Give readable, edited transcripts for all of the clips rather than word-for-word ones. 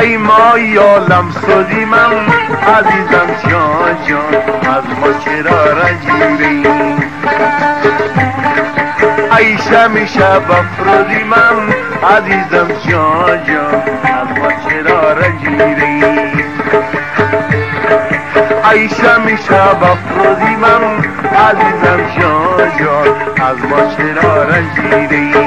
ای مای عالم سوزی من عزیزم جان جان از ما چرا رنجیدی ای شم شب افروزی من عزیزم جان جان از ما چرا رنجیدی ای شم شب افروزی من عزیزم جان جان از ما چرا رنجیدی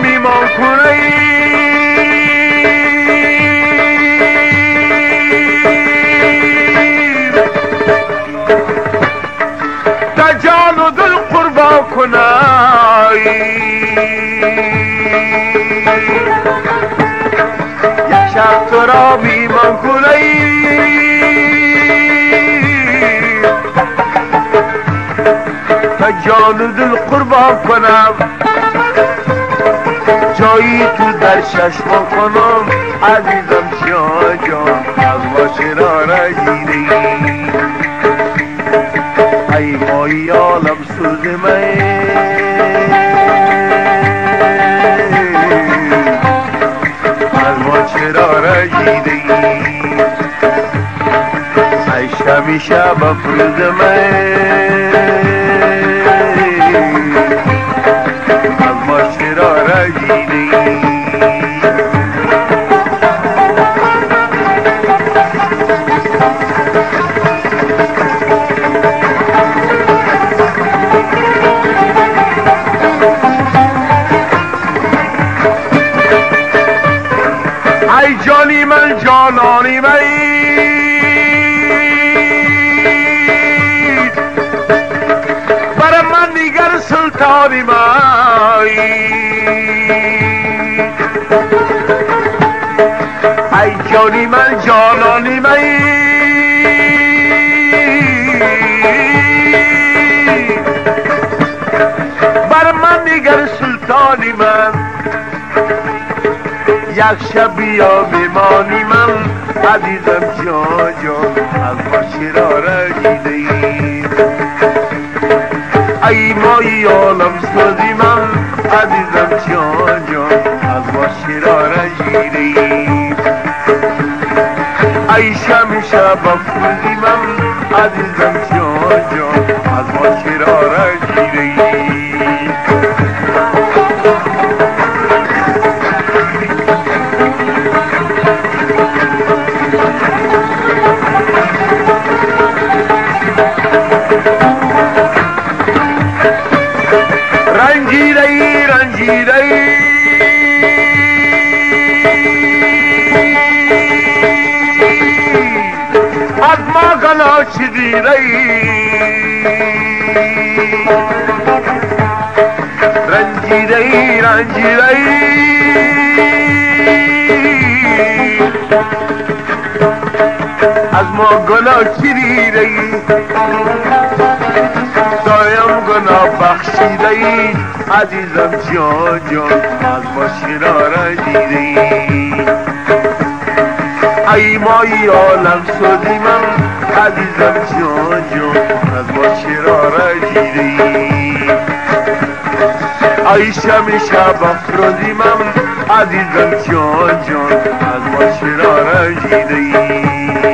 میمان کنه تا جان و دل قربان کنه یک شب تو را میمان کنه تا جان و دل قربان کنم جایی تو در چشم کنم عزیزم جان جان از ما چرا رنجیدی ای مای عالم سوز من از ما چرا رنجیدی ای شب شب افروز من از ما چرا رنجیدی ای جانی من جانانی من برای من دیگر سلطانی من ای جانی من جانانی من برای من دیگر سلطانی من یک شب بیا میمانی من عزیزم جان جان از ما چرا رنجیدی ای مای عالم سوزی من عزیزم جان جان از ما چرا رنجیدی ای شم شب افروزی من عزیزم جان جان از ما چرا رنجیدی رنجیدی رنجیدی از ما گنا چیدی رنجیدی رنجیدی از ما گنا چیدی دایم گناه بخشیدی عزیزم جان جان از ما چرا رنجیدی ای مای عالم سوزی من عزیزم جان جان از ما چرا رنجیدی ای شم شب افروزی من عزیزم جان جان از ما چرا رنجیدی